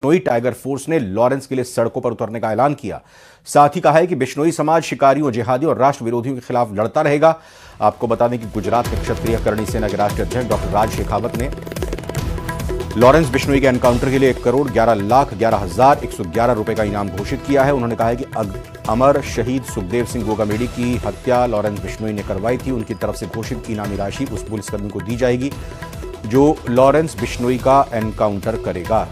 Bishnoi tiger force ने Lawrence के लिए सड़कों पर उतरने का ऐलान किया। साथ ही कहा है कि बिश्नोई समाज शिकारियों, जिहादियों और राष्ट्र विरोधियों के खिलाफ लड़ता रहेगा। आपको बता दें कि गुजरात के क्षत्रिय करणी सेना के राष्ट्रीय अध्यक्ष डॉक्टर राज शेखावत ने लॉरेंस बिश्नोई के एनकाउंटर के लिए 1,11,11,111 रुपए का इनाम घोषित किया है। उन्होंने कहा है कि अमर शहीद सुखदेव सिंह गोगामेडी की हत्या लॉरेंस बिश्नोई ने करवाई थी। उनकी तरफ से घोषित इनामी राशि उस पुलिसकर्मी को दी जाएगी जो लॉरेंस बिश्नोई का एनकाउंटर करेगा।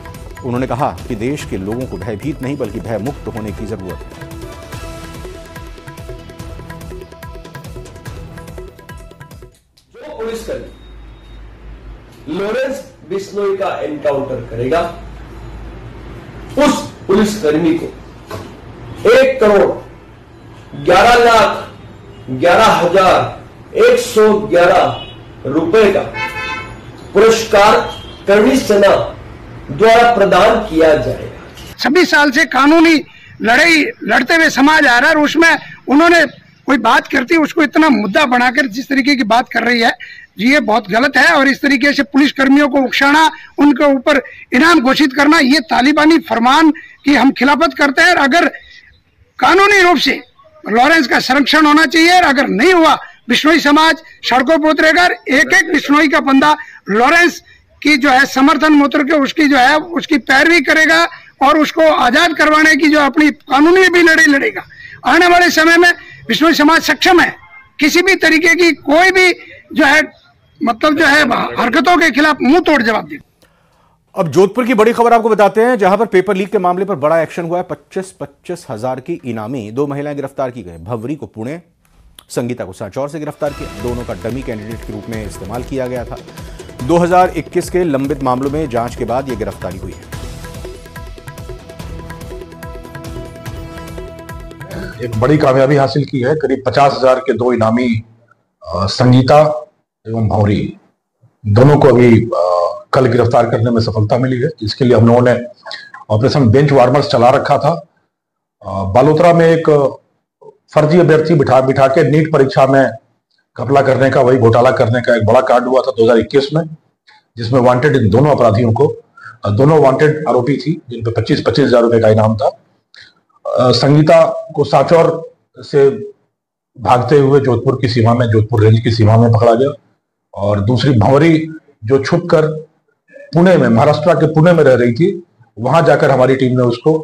उन्होंने कहा कि देश के लोगों को भयभीत नहीं बल्कि भयमुक्त होने की जरूरत है। जो पुलिसकर्मी लॉरेंस बिश्नोई का एनकाउंटर करेगा उस पुलिसकर्मी को 1,11,11,111 रुपए का पुरस्कार करणी सेना द्वारा प्रदान किया जाएगा। 26 साल से कानूनी लड़ाई लड़ते हुए समाज आ रहा है और उसमें उन्होंने कोई बात करती उसको इतना मुद्दा बनाकर जिस तरीके की बात कर रही है ये बहुत गलत है। और इस तरीके से पुलिस कर्मियों को उकसाना, उनके ऊपर इनाम घोषित करना, ये तालिबानी फरमान की हम खिलाफत करते हैं। अगर कानूनी रूप से लॉरेंस का संरक्षण होना चाहिए और अगर नहीं हुआ बिश्नोई समाज सड़कों पर उतरेगा। एक एक बिश्नोई का बंदा लॉरेंस की जो है समर्थन मूत्र के उसकी जो है उसकी पैरवी करेगा और उसको आजाद करवाने की जो अपनी कानूनी भी लड़ाई लड़ेगा। आने वाले समय में बिश्नोई समाज सक्षम है किसी भी तरीके की कोई भी जो है मतलब जो है हरकतों के खिलाफ मुंह तोड़ जवाब दे। अब जोधपुर की बड़ी खबर आपको बताते हैं, जहां पर पेपर लीक के मामले पर बड़ा एक्शन हुआ है। 25-25 हजार की इनामी 2 महिलाएं गिरफ्तार की गई। भवरी को पुणे, संगीता को सांचौर से गिरफ्तार किया। दोनों का डमी कैंडिडेट के रूप में इस्तेमाल किया गया था। 2021 के लंबित मामलों में जांच के बाद यह गिरफ्तारी हुई है। एक बड़ी कामयाबी हासिल की है। करीब 50,000 के 2 इनामी संगीता एवं भौरी दोनों को अभी कल गिरफ्तार करने में सफलता मिली है। इसके लिए हम लोगों ने ऑपरेशन बेंच वार्मर्स चला रखा था। बालोतरा में एक फर्जी अभ्यर्थी बिठा के नीट परीक्षा में घपला करने का, वही घोटाला करने का एक बड़ा कांड हुआ था 2021 में, जिसमें वांटेड इन दोनों अपराधियों को, दोनों वांटेड आरोपी थी जिन पे 25-25 हजार रुपए का इनाम था। संगीता को सांचौर से भागते हुए जोधपुर की सीमा में, जोधपुर रेंज की सीमा में पकड़ा गया। और दूसरी भंवरी जो छुपकर पुणे में, महाराष्ट्र के पुणे में रह रही थी, वहां जाकर हमारी टीम ने उसको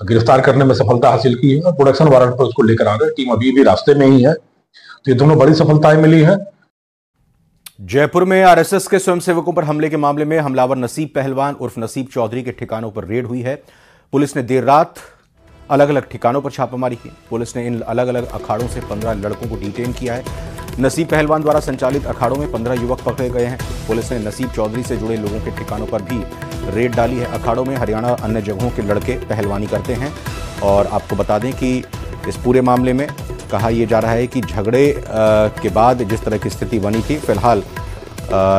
गिरफ्तार करने में सफलता हासिल की है और प्रोडक्शन वारंट पर उसको लेकर आ रहे हैं। टीम अभी भी रास्ते में ही है। तो ये दोनों बड़ी सफलताएं मिली हैं। जयपुर में आरएसएस के स्वयंसेवकों पर हमले के मामले में हमलावर नसीब पहलवान उर्फ नसीब चौधरी के ठिकानों पर रेड हुई है। पुलिस ने देर रात अलग अलग ठिकानों पर छापामारी की। पुलिस ने इन अलग अलग अखाड़ों से 15 लड़कों को डिटेन किया है। नसीब पहलवान द्वारा संचालित अखाड़ों में 15 युवक पकड़े गए हैं। पुलिस ने नसीब चौधरी से जुड़े लोगों के ठिकानों पर भी रेड डाली है। अखाड़ों में हरियाणा अन्य जगहों के लड़के पहलवानी करते हैं। और आपको बता दें कि इस पूरे मामले में कहा यह जा रहा है कि झगड़े के बाद जिस तरह की स्थिति बनी थी, फिलहाल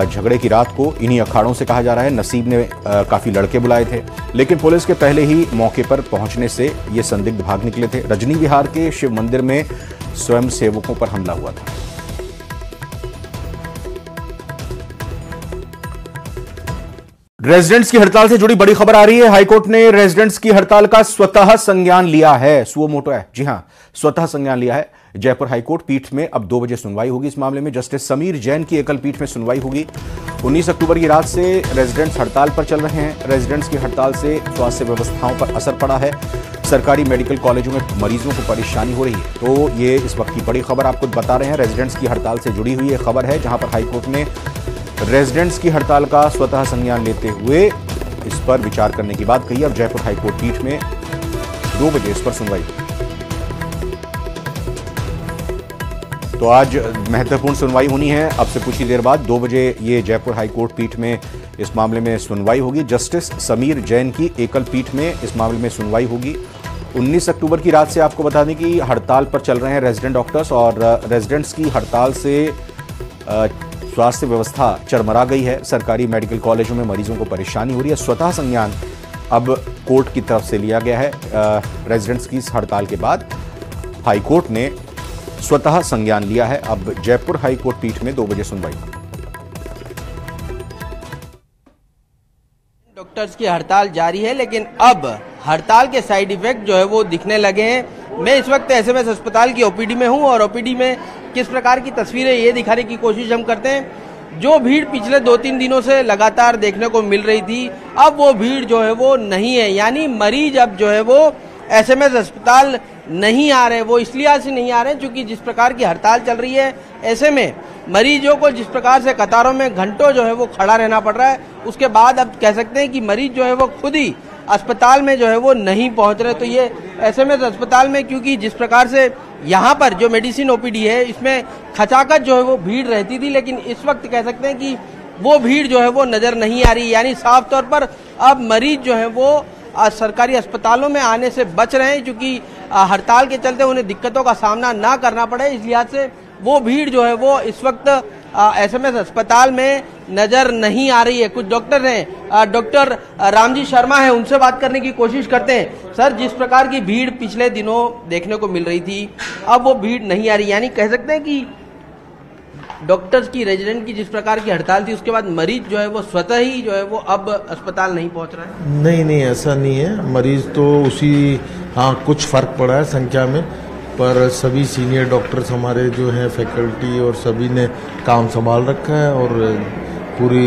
झगड़े की रात को इन्हीं अखाड़ों से कहा जा रहा है नसीब ने काफ़ी लड़के बुलाए थे, लेकिन पुलिस के पहले ही मौके पर पहुंचने से ये संदिग्ध भाग निकले थे। रजनी विहार के शिव मंदिर में स्वयंसेवकों पर हमला हुआ था। रेजिडेंट्स की हड़ताल से जुड़ी बड़ी खबर आ रही है। हाईकोर्ट ने रेजिडेंट्स की हड़ताल का स्वतः संज्ञान लिया है। सुओ मोटो है, जी हां, स्वतः संज्ञान लिया है। जयपुर हाईकोर्ट पीठ में अब 2 बजे सुनवाई होगी। इस मामले में जस्टिस समीर जैन की एकल पीठ में सुनवाई होगी। 19 अक्टूबर की रात से रेजिडेंट्स हड़ताल पर चल रहे हैं। रेजिडेंट्स की हड़ताल से स्वास्थ्य व्यवस्थाओं पर असर पड़ा है। सरकारी मेडिकल कॉलेजों में मरीजों को परेशानी हो रही है। तो ये इस वक्त की बड़ी खबर आपको बता रहे हैं। रेजिडेंट्स की हड़ताल से जुड़ी हुई ये खबर है, जहां पर हाईकोर्ट ने रेजिडेंट्स की हड़ताल का स्वतः संज्ञान लेते हुए इस पर विचार करने की बात कही। अब जयपुर हाईकोर्ट पीठ में 2 बजे इस पर सुनवाई। तो आज महत्वपूर्ण सुनवाई होनी है। अब से कुछ ही देर बाद 2 बजे ये जयपुर हाईकोर्ट पीठ में इस मामले में सुनवाई होगी। जस्टिस समीर जैन की एकल पीठ में इस मामले में सुनवाई होगी। 19 अक्टूबर की रात से आपको बता दें कि हड़ताल पर चल रहे हैं रेजिडेंट डॉक्टर्स, और रेजिडेंट्स की हड़ताल से स्वास्थ्य व्यवस्था चरमरा गई है। सरकारी मेडिकल कॉलेजों में मरीजों को परेशानी हो रही है। स्वतः संज्ञान अब कोर्ट की तरफ से लिया गया है। रेजिडेंट्स की इस हड़ताल के बाद हाईकोर्ट ने स्वतः संज्ञान लिया है। अब जयपुर हाईकोर्ट पीठ में 2 बजे सुनवाई। डॉक्टर्स की हड़ताल जारी है, लेकिन अब हड़ताल के साइड इफेक्ट जो है वो दिखने लगे हैं। मैं इस वक्त एसएमएस अस्पताल की ओपीडी में हूं और ओपीडी में किस प्रकार की तस्वीरें ये दिखाने की कोशिश हम करते हैं। जो भीड़ पिछले 2-3 दिनों से लगातार देखने को मिल रही थी, अब वो भीड़ जो है वो नहीं है। यानी मरीज अब जो है वो एसएमएस अस्पताल नहीं आ रहे। वो इसलिए से नहीं आ रहे क्योंकि जिस प्रकार की हड़ताल चल रही है, ऐसे में मरीजों को जिस प्रकार से कतारों में घंटों जो है वो खड़ा रहना पड़ रहा है, उसके बाद अब कह सकते हैं कि मरीज जो है वो खुद ही अस्पताल में जो है वो नहीं पहुंच रहे। तो ये एसएमएस अस्पताल में, क्योंकि जिस प्रकार से यहाँ पर जो मेडिसिन ओपीडी है, इसमें खचाखच जो है वो भीड़ रहती थी, लेकिन इस वक्त कह सकते हैं कि वो भीड़ जो है वो नजर नहीं आ रही। यानी साफ तौर पर अब मरीज जो है वो सरकारी अस्पतालों में आने से बच रहे हैं, क्योंकि हड़ताल के चलते उन्हें दिक्कतों का सामना ना करना पड़े। इस लिहाज से वो भीड़ जो है वो इस वक्त एसएमएस अस्पताल में नजर नहीं आ रही है। कुछ डॉक्टर हैं, डॉक्टर रामजी शर्मा है, उनसे बात करने की कोशिश करते हैं। सर, जिस प्रकार की भीड़ पिछले दिनों देखने को मिल रही थी, अब वो भीड़ नहीं आ रही। यानी कह सकते हैं कि डॉक्टर्स की, रेजिडेंट की जिस प्रकार की हड़ताल थी, उसके बाद मरीज जो है वो स्वतः ही जो है वो अब अस्पताल नहीं पहुंच रहा है। नहीं, ऐसा नहीं है। मरीज तो उसी, हाँ, कुछ फर्क पड़ा है संख्या में, पर सभी सीनियर डॉक्टर्स हमारे जो हैं, फैकल्टी और सभी ने काम संभाल रखा है और पूरी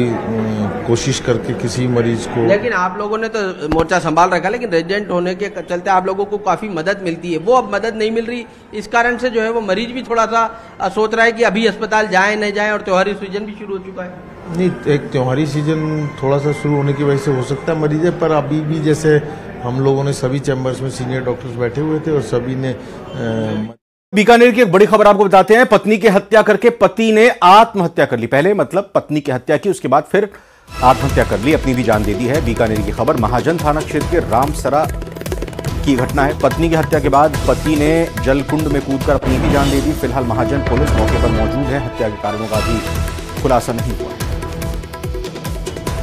कोशिश करके किसी मरीज को। लेकिन आप लोगों ने तो मोर्चा संभाल रखा, लेकिन रेजिडेंट होने के चलते आप लोगों को काफी मदद मिलती है, वो अब मदद नहीं मिल रही। इस कारण से जो है वो मरीज भी थोड़ा सा सोच रहा है कि अभी अस्पताल जाए नहीं जाए, और त्योहारी सीजन भी शुरू हो चुका है। नहीं, एक त्योहारी सीजन थोड़ा सा शुरू होने की वजह से हो सकता है मरीज है, पर अभी भी जैसे हम लोगों ने सभी चैम्बर्स में सीनियर डॉक्टर्स बैठे हुए थे और सभी ने बीकानेर की एक बड़ी खबर आपको बताते हैं। पत्नी की हत्या करके पति ने आत्महत्या कर ली। पहले मतलब पत्नी की हत्या की, उसके बाद फिर आत्महत्या कर ली, अपनी भी जान दे दी है। बीकानेर की खबर महाजन थाना क्षेत्र के रामसरा की घटना है। पत्नी की हत्या के बाद पति ने जलकुंड में कूदकर अपनी भी जान दे दी। फिलहाल महाजन पुलिस मौके पर मौजूद है। हत्या के कारणों का भी खुलासा नहीं हुआ।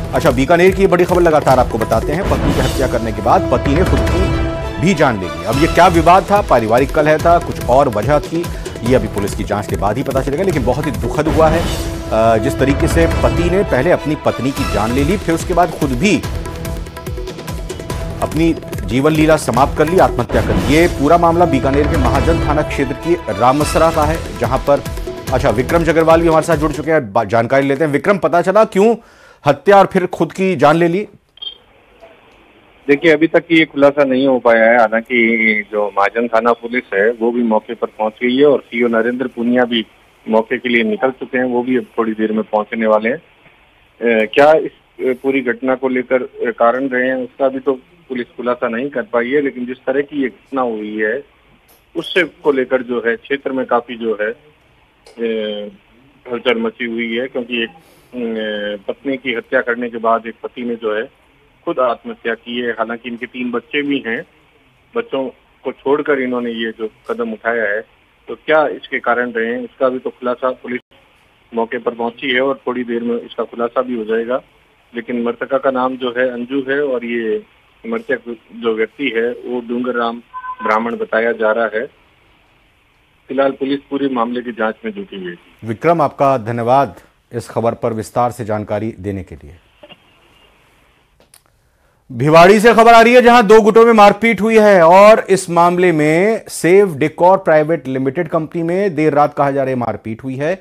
अच्छा, बीकानेर की बड़ी खबर लगातार आपको बताते हैं। पत्नी की हत्या करने के बाद पति ने खुद की भी जान ले ली। अब ये क्या विवाद था, पारिवारिक कलह था, कुछ और वजह थी, ये अभी पुलिस की जांच के बाद ही पता चलेगा। लेकिन बहुत ही दुखद हुआ है जिस तरीके से पति ने पहले अपनी पत्नी की जान ले ली, फिर उसके बाद खुद भी अपनी जीवन लीला समाप्त कर ली, आत्महत्या कर ली। ये पूरा मामला बीकानेर के महाजन थाना क्षेत्र की रामसरा का है, जहां पर अच्छा विक्रम जगरवाल भी हमारे साथ जुड़ चुके हैं, जानकारी लेते हैं। विक्रम, पता चला क्यों हत्या और फिर खुद की जान ले ली? देखिए, अभी तक ये खुलासा नहीं हो पाया है। हालांकि जो महाजन थाना पुलिस है वो भी मौके पर पहुंच गई है और सीओ नरेंद्र पुनिया भी मौके के लिए निकल चुके हैं, वो भी अब थोड़ी देर में पहुंचने वाले हैं। क्या इस पूरी घटना को लेकर कारण रहे हैं उसका भी तो पुलिस खुलासा नहीं कर पाई है, लेकिन जिस तरह की ये घटना हुई है उससे को लेकर जो है क्षेत्र में काफी जो है हलचल मची हुई है, क्योंकि एक पत्नी की हत्या करने के बाद एक पति ने जो है खुद आत्महत्या की है। हालांकि इनके 3 बच्चे भी हैं, बच्चों को छोड़कर इन्होंने ये जो कदम उठाया है, तो क्या इसके कारण रहे हैं इसका भी तो खुलासा, पुलिस मौके पर पहुंची है और थोड़ी देर में इसका खुलासा भी हो जाएगा। लेकिन मृतका का नाम जो है अंजू है और ये मृतक जो व्यक्ति है वो डूंगर राम ब्राह्मण बताया जा रहा है। फिलहाल पुलिस पूरी मामले की जांच में जुटी हुई है। विक्रम, आपका धन्यवाद इस खबर पर विस्तार से जानकारी देने के लिए। भिवाड़ी से खबर आ रही है, जहां 2 गुटों में मारपीट हुई है और इस मामले में save decor private limited company में देर रात कहा जा रहा है मारपीट हुई है।